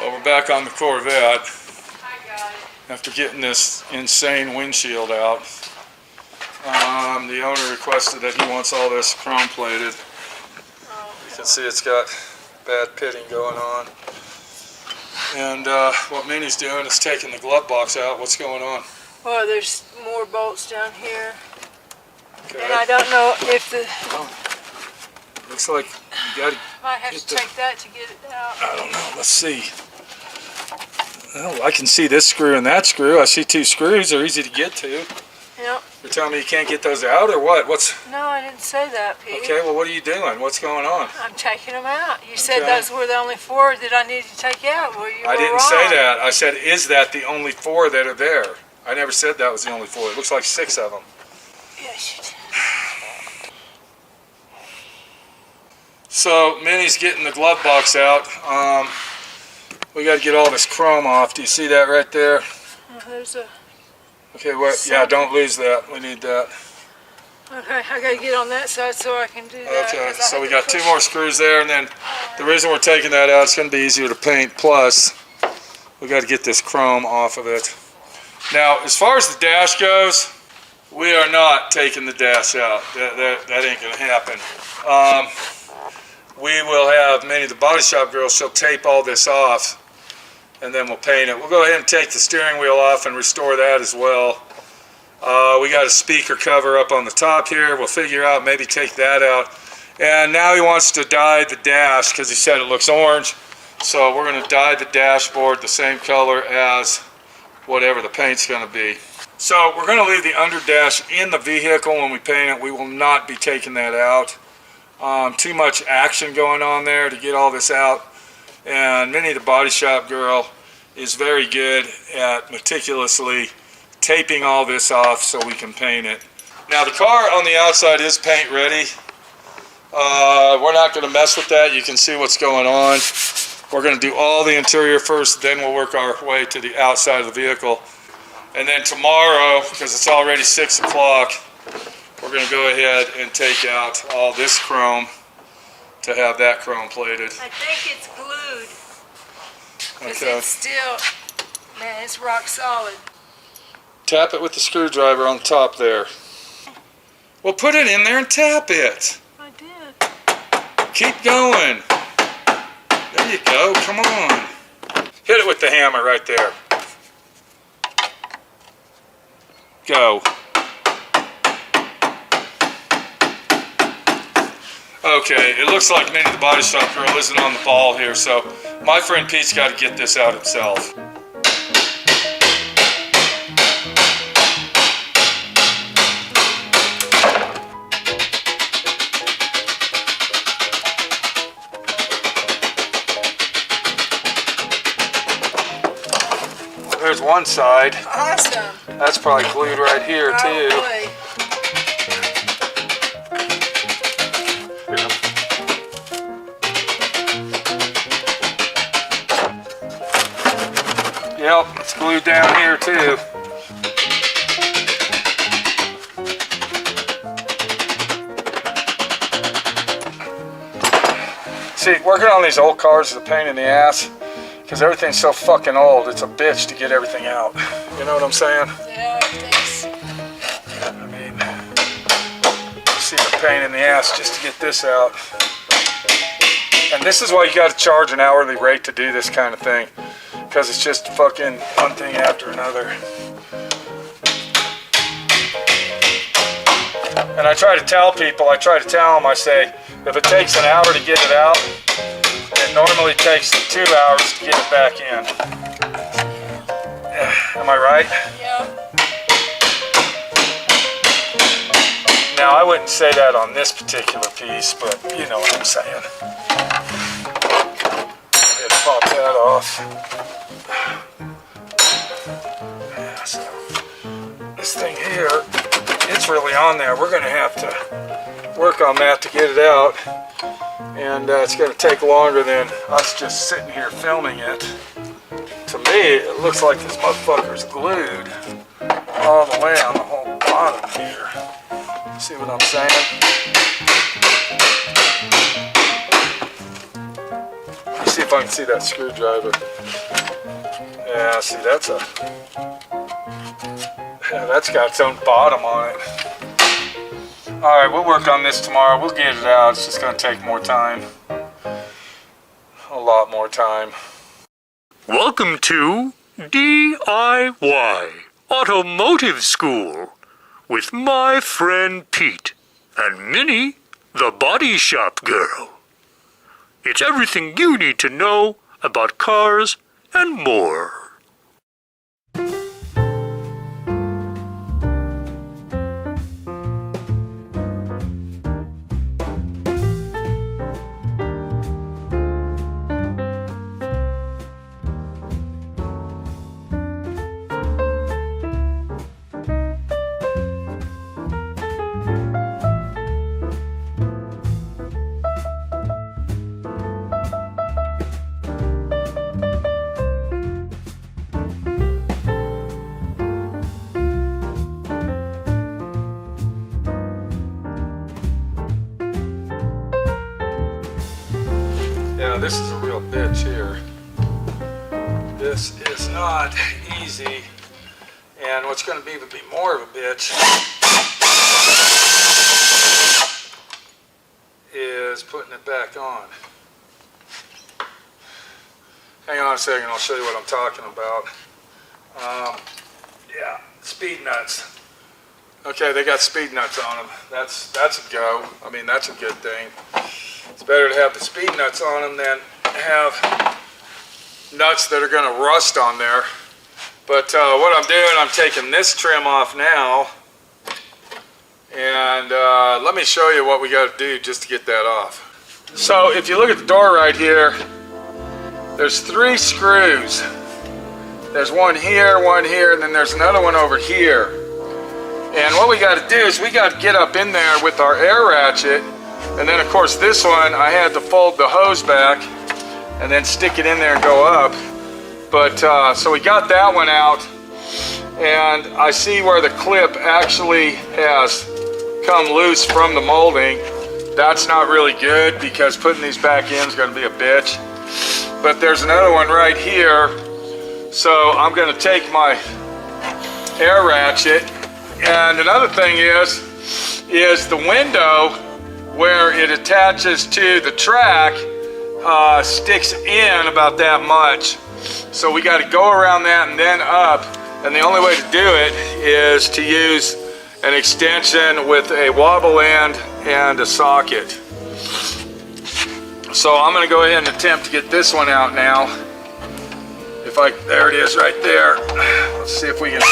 Well, we're back on the Corvette after getting this insane windshield out. The owner requested that he wants all this chrome plated. You can see it's got bad pitting going on. And what Minnie's doing is taking the glove box out. What's going on? Well, there's more bolts down here. Okay. And I don't know if the... Looks like you got to... Might have to take that to get it out. I don't know. Let's see. Well, I can see this screw and that screw. I see two screws. They're easy to get to. Yep. You're telling me you can't get those out, or what? No, I didn't say that, Pete. Okay, well, what are you doing? What's going on? I'm taking them out. You said those were the only four that I needed to take out. Well, you were I didn't wrong. say that. I said, is that the only four that are there? I never said that was the only four. It looks like 6 of them. Yes, you did. So, Minnie's getting the glove box out. We got to get all this chrome off. Do you see that right there? There's a... Okay, what? Yeah, don't lose that. We need that. Okay, I got to get on that side so I can do that. Okay, so we got 2 more screws there, and then the reason we're taking that out, it's going to be easier to paint. Plus, we got to get this chrome off of it. Now, as far as the dash goes, we are not taking the dash out. That ain't going to happen. We will have Minnie, the body shop girl, she'll tape all this off, and then we'll paint it. We'll go ahead and take the steering wheel off and restore that as well. We got a speaker cover up on the top here. We'll figure out, maybe take that out. And now he wants to dye the dash because he said it looks orange. So we're going to dye the dashboard the same color as whatever the paint's going to be. So we're going to leave the under dash in the vehicle when we paint it. We will not be taking that out. Too much action going on there to get all this out. And Minnie, the body shop girl, is very good at meticulously taping all this off so we can paint it. Now the car on the outside is paint ready. We're not going to mess with that. You can see what's going on. We're going to do all the interior first, then we'll work our way to the outside of the vehicle. And then tomorrow, because it's already 6 o'clock, we're going to go ahead and take out all this chrome to have that chrome plated. I think it's glued. Okay. It's still, man, it's rock solid. Tap it with the screwdriver on top there. Well, put it in there and tap it. I did. Keep going. There you go. Come on. Hit it with the hammer right there. Go. Okay, it looks like Minnie, the body shop girl, isn't on the ball here, so my friend Pete's got to get this out himself. There's one side. Awesome. That's probably glued right here, too. Boy. Yep, it's glued down here too. See, working on these old cars is a pain in the ass because everything's so fucking old. It's a bitch to get everything out. You know what I'm saying? Yeah, thanks. I mean, you see the pain in the ass just to get this out. And this is why you got to charge an hourly rate to do this kind of thing. Because it's just fucking one thing after another. And I try to tell people, I say, if it takes an hour to get it out, it normally takes 2 hours to get it back in. Am I right? Yeah. Now, I wouldn't say that on this particular piece, but you know what I'm saying. Go ahead and pop that off. Yeah, so this thing here, it's really on there. We're going to have to work on that to get it out. And it's going to take longer than us just sitting here filming it. To me, it looks like this motherfucker's glued all the way on the whole bottom here. See what I'm saying? You see if if I can see that screwdriver. Yeah, see, that's got its own bottom on it. All right, we'll work on this tomorrow. We'll get it out. It's just going to take more time. A lot more time. Welcome to D.I.Y. Automotive School with my friend Pete and Minnie, the body shop girl. It's everything you need to know about cars and more. Yeah, this is a real bitch here. This is not easy, and what's going to be even more of a bitch is putting it back on. Hang on a second, I'll show you what I'm talking about. Yeah, speed nuts. Okay, they got speed nuts on them. That's a go. I mean, that's a good thing. It's better to have the speed nuts on them than have nuts that are going to rust on there. But what I'm doing, I'm taking this trim off now, and let me show you what we got to do just to get that off. So if you look at the door right here, there's 3 screws. There's one here, and then there's another one over here. And what we got to do is we got to get up in there with our air ratchet. And then, of course, this one, I had to fold the hose back and then stick it in there and go up. But, so we got that one out. And I see where the clip actually has come loose from the molding. That's not really good because putting these back in is going to be a bitch. But there's another one right here. So I'm going to take my air ratchet. And another thing is the window where it attaches to the track sticks in about that much. So we got to go around that and then up. And the only way to do it is to use an extension with a wobble end and a socket. So I'm going to go ahead and attempt to get this one out now. There it is right there. Let's see if we can.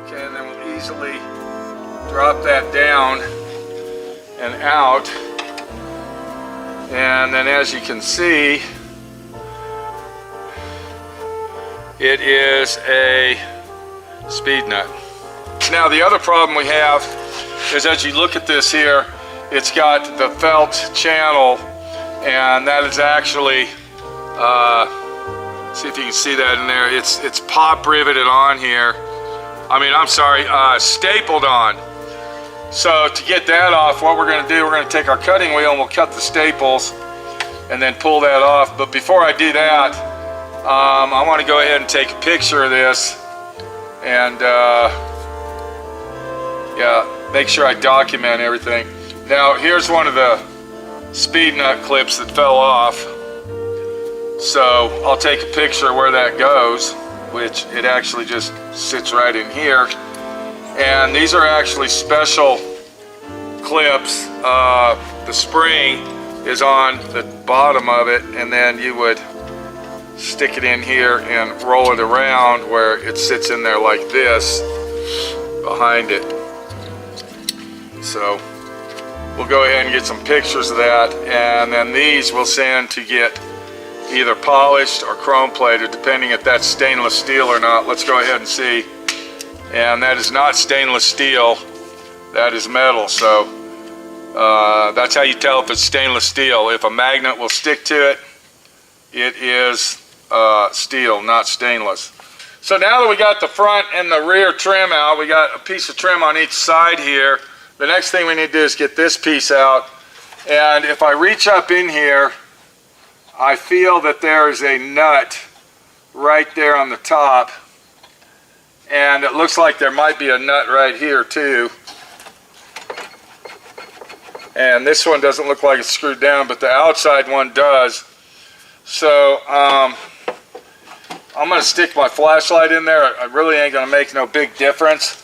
Okay, and then we'll easily drop that down and out. And then as you can see, it is a speed nut. Now the other problem we have is as you look at this here, it's got the felt channel, and that is actually see if you can see that in there. It's pop riveted on here. I mean, I'm sorry, stapled on. So to get that off, what we're going to do, we're going to take our cutting wheel and we'll cut the staples and then pull that off. But before I do that, I want to go ahead and take a picture of this and yeah, make sure I document everything. Now here's one of the speed nut clips that fell off. So I'll take a picture where that goes, which it actually just sits right in here. And these are actually special clips. The spring is on the bottom of it, and then you would stick it in here and roll it around where it sits in there like this behind it. So we'll go ahead and get some pictures of that, and then these we'll send to get either polished or chrome plated, depending if that's stainless steel or not. Let's go ahead and see. And that is not stainless steel, that is metal. So that's how you tell if it's stainless steel. If a magnet will stick to it, it is steel, not stainless. So now that we got the front and the rear trim out, we got a piece of trim on each side here. The next thing we need to do is get this piece out. And if I reach up in here, I feel that there is a nut right there on the top. And it looks like there might be a nut right here too. And this one doesn't look like it's screwed down, but the outside one does. So I'm going to stick my flashlight in there. I really ain't going to make no big difference.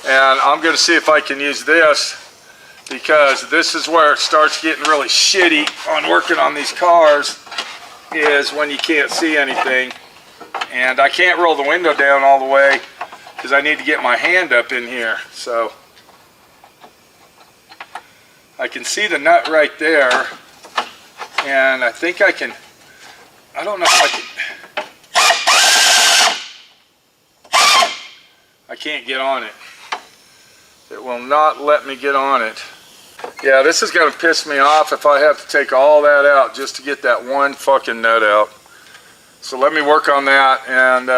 And I'm going to see if I can use this, because this is where it starts getting really shitty on working on these cars, is when you can't see anything. And I can't roll the window down all the way because I need to get my hand up in here. So I can see the nut right there, and I think I can, I don't know if I can't get on it. It will not let me get on it. Yeah, this is going to piss me off if I have to take all that out just to get that one fucking nut out. So let me work on that and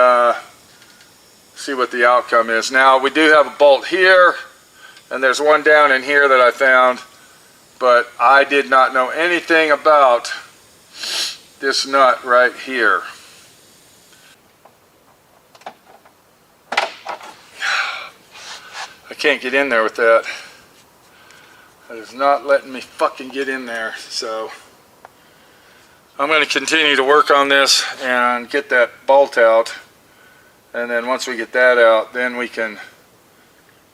see what the outcome is. Now, we do have a bolt here, and there's one down in here that I found, but I did not know anything about this nut right here. I can't get in there with that. It is not letting me fucking get in there, so I'm going to continue to work on this and get that bolt out, and then once we get that out, then we can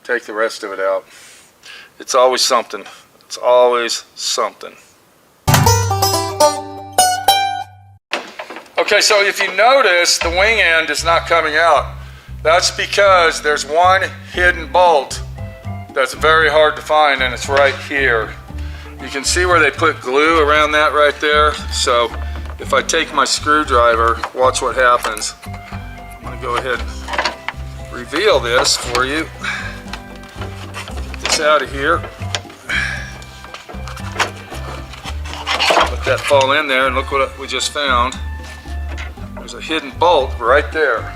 take the rest of it out. It's always something. It's always something. Okay, so if you notice, the wing end is not coming out. That's because there's one hidden bolt that's very hard to find, and it's right here. You can see where they put glue around that right there. So if I take my screwdriver, watch what happens. I'm going to go ahead and reveal this for you. Get this out of here. Let that fall in there, and look what we just found. There's a hidden bolt right there.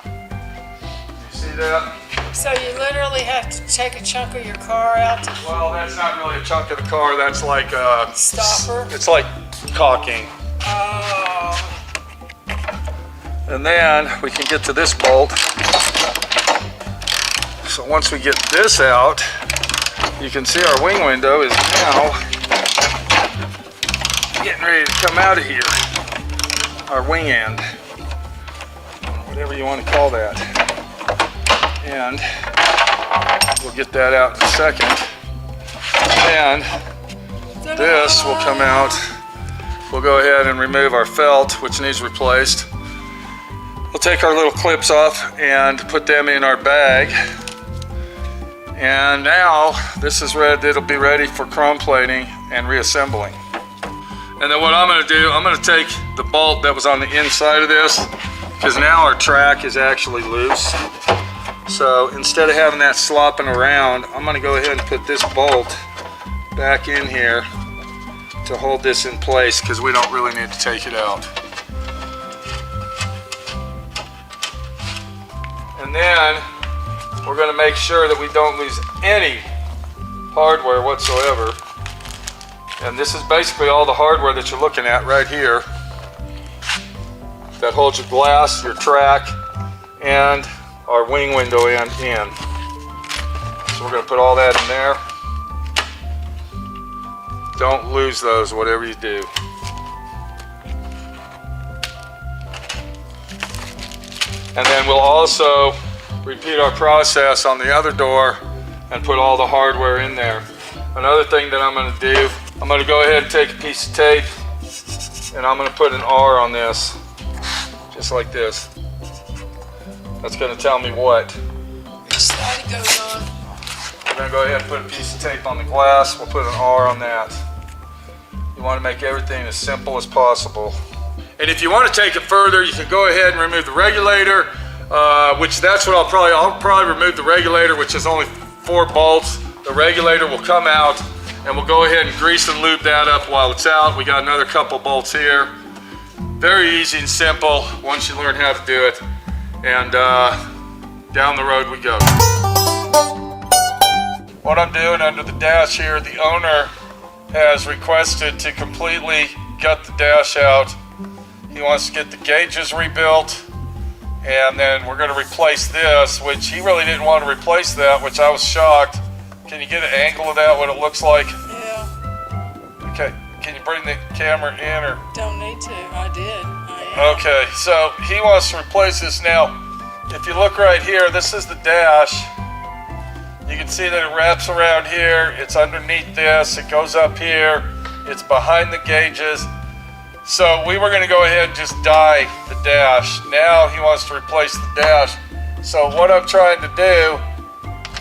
You see that? So you literally have to take a chunk of your car out to... Well, that's not really a chunk of the car. That's like a... Stopper? It's like caulking. Oh. And then we can get to this bolt. So once we get this out, you can see our wing window is now getting ready to come out of here. Our wing end, whatever you want to call that. And we'll get that out in a second. And this will come out. We'll go ahead and remove our felt, which needs replaced. We'll take our little clips off and put them in our bag. And now this is ready. It'll be ready for chrome plating and reassembling. And then what I'm going to do, I'm going to take the bolt that was on the inside of this, because now our track is actually loose. So instead of having that slopping around, I'm going to go ahead and put this bolt back in here to hold this in place, because we don't really need to take it out. And then we're going to make sure that we don't lose any hardware whatsoever. And this is basically all the hardware that you're looking at right here that holds your glass, your track, and our wing window end in. So we're going to put all that in there. Don't lose those, whatever you do. And then we'll also repeat our process on the other door and put all the hardware in there. Another thing that I'm going to do, I'm going to go ahead and take a piece of tape, and I'm going to put an R on this, just like this. That's going to tell me what. Which side it goes on. We're going to go ahead and put a piece of tape on the glass. We'll put an R on that. You want to make everything as simple as possible. And if you want to take it further, you can go ahead and remove the regulator, which that's what I'll probably remove the regulator, which is only 4 bolts. The regulator will come out, and we'll go ahead and grease and lube that up while it's out. We got another couple bolts here. Very easy and simple once you learn how to do it. And down the road we go. What I'm doing under the dash here, the owner has requested to completely gut the dash out. He wants to get the gauges rebuilt, and then we're going to replace this, which he really didn't want to replace that, which I was shocked. Can you get an angle of that, what it looks like? Yeah. Okay, can you bring the camera in or? Don't need to, I did. Okay, so he wants to replace this. Now, if you look right here, this is the dash. You can see that it wraps around here, it's underneath this, it goes up here, it's behind the gauges. So we were gonna go ahead and just dye the dash. Now he wants to replace the dash. So what I'm trying to do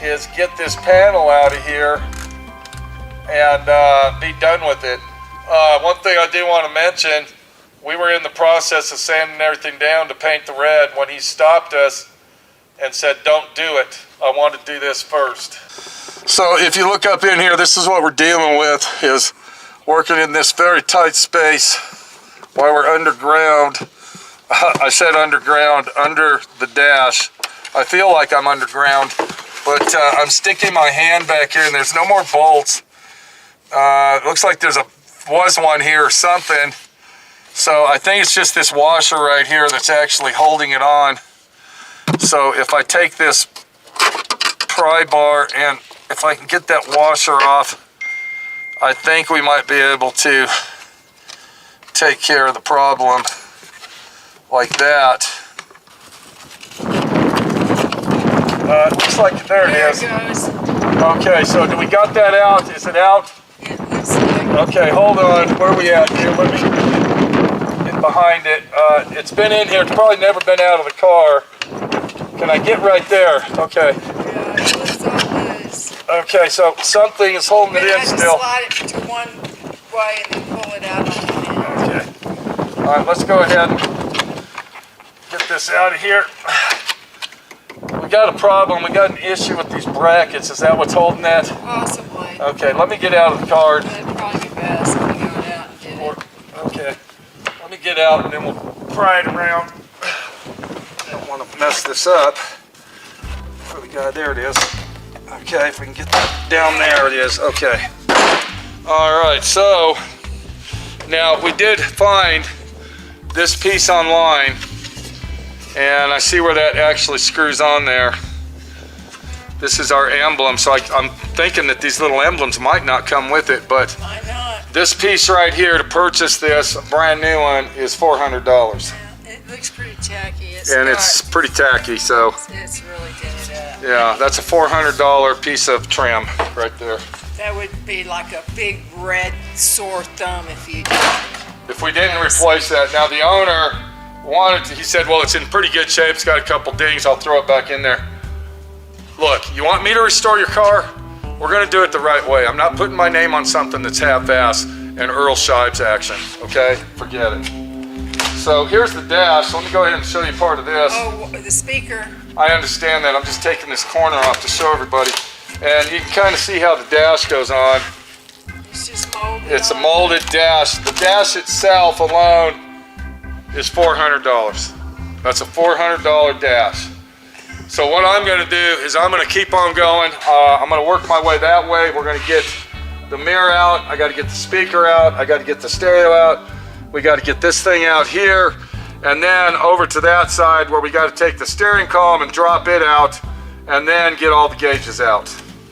is get this panel out of here and be done with it. One thing I do want to mention, we were in the process of sanding everything down to paint the red when he stopped us and said, don't do it. I want to do this first. So if you look up in here, this is what we're dealing with, is working in this very tight space while we're underground. I said underground, under the dash. I feel like I'm underground, but I'm sticking my hand back here and there's no more bolts. It looks like was one here or something. So I think it's just this washer right here that's actually holding it on. So if I take this pry bar and if I can get that washer off, I think we might be able to take care of the problem like that. Looks like there it is. There it goes. Okay, so do we got that out? Is it out? It looks like. Okay, hold on. Where are we at here? Let me get behind it. It's been in here. It's probably never been out of the car. Can I get right there? Okay. Yeah, it looks like this. Okay, so something is holding it in still. Slide it to one way and then pull it out on the end. Okay. All right, let's go ahead and get this out of here. We got a problem. We got an issue with these brackets. Is that what's holding that? Possibly. Okay, let me get out of the car. That'd probably be best if we got out and did it. Okay, let me get out and then we'll pry it around. Don't want to mess this up for the guy. There it is. Okay, if we can get that down there, it is. Okay. All right, so now we did find this piece online, and I see where that actually screws on there. This is our emblem, so I'm thinking that these little emblems might not come with it, but Why not? this piece right here to purchase this, a brand new one, is $400. Yeah, it looks pretty tacky. It's pretty tacky, so It's really dented up. yeah, that's a $400 piece of trim right there. That would be like a big red sore thumb if you If we didn't replace that. Now the owner wanted to, he said, well, it's in pretty good shape, it's got a couple dings, I'll throw it back in there. Look, you want me to restore your car? We're gonna do it the right way. I'm not putting my name on something that's half-assed and Earl Shives action, okay? Forget it. So here's the dash. Let me go ahead and show you part of this. Oh, the speaker. I understand that. I'm just taking this corner off to show everybody. And you can kind of see how the dash goes on. It's just molded. It's a on. molded dash. The dash itself alone is $400. That's a $400 dash. So what I'm going to do is I'm going to keep on going. I'm going to work my way that way. We're going to get the mirror out. I got to get the speaker out. I got to get the stereo out. We got to get this thing out here. And then over to that side where we got to take the steering column and drop it out and then get all the gauges out.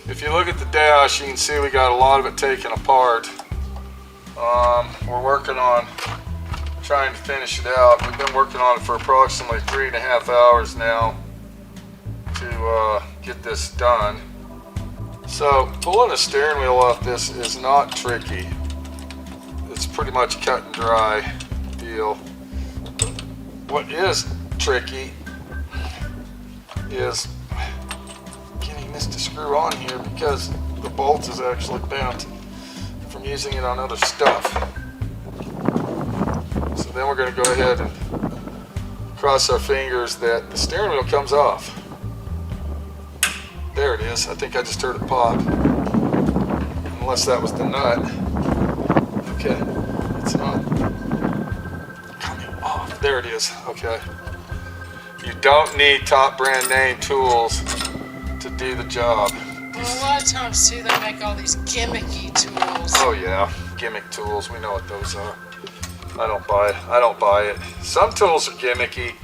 If you look at the dash, you can see we got a lot of it taken apart. We're working on trying to finish it out. We've been working on it for approximately 3.5 hours now to get this done. So pulling the steering wheel off this is not tricky. It's pretty much cut and dry deal. What is tricky is getting this to screw on here because the bolt is actually bent from using it on other stuff. So then we're going to go ahead and cross our fingers that the steering wheel comes off. There it is. I think I just heard it pop. Unless that was the nut. Okay, it's not coming off. There it is. Okay. You don't need top brand name tools to do the job. Well, a lot of times too, they make all these gimmicky tools. Oh yeah, gimmick tools. We know what those are. I don't buy it. Some tools are gimmicky,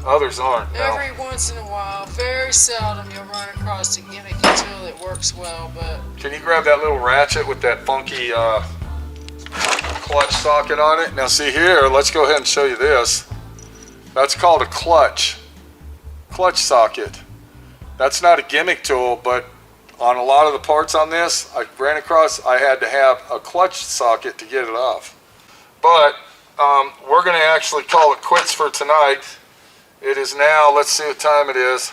others aren't. No. Every once in a while, very seldom, you'll run across a gimmicky tool that works well, but... Can you grab that little ratchet with that funky clutch socket on it? Now see here, let's go ahead and show you this. That's called a clutch socket. That's not a gimmick tool, but on a lot of the parts on this, I ran across, I had to have a clutch socket to get it off. But we're going to actually call it quits for tonight. It is now, let's see what time it is.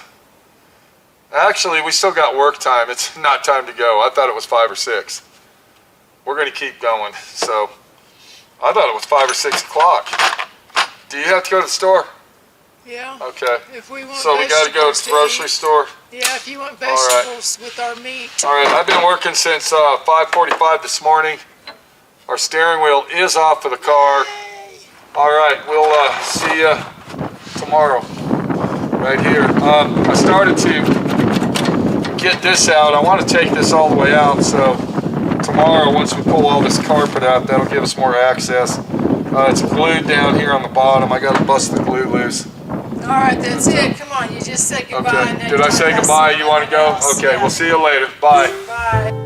Actually, we still got work time. It's not time to go. I thought it was 5 or 6. We're going to keep going. So, I thought it was 5 or 6 o'clock. Do you have to go to the store? Yeah. Okay. If we want So we got to go to the grocery store. Yeah, if you want vegetables with our meat. All right, I've been working since 5:45 this morning. Our steering wheel is off of the car. All right, we'll see you tomorrow right here. I started to get this out. I want to take this all the way out, so tomorrow once we pull all this carpet out, that'll give us more access. It's glued down here on the bottom. I got to bust the glue loose. All right, that's it. Come on, you just say goodbye. Okay, did I say goodbye? You want to go? Okay, we'll see you later. Bye. Bye.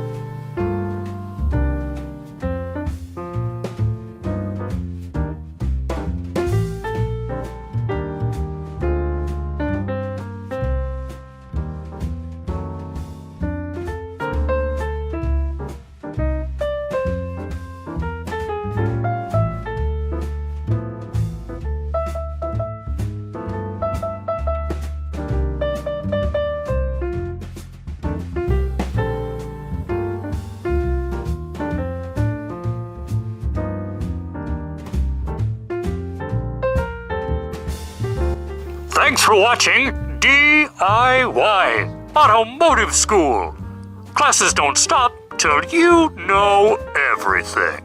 Thanks for watching D.I.Y. Automotive School. Classes don't stop till you know everything.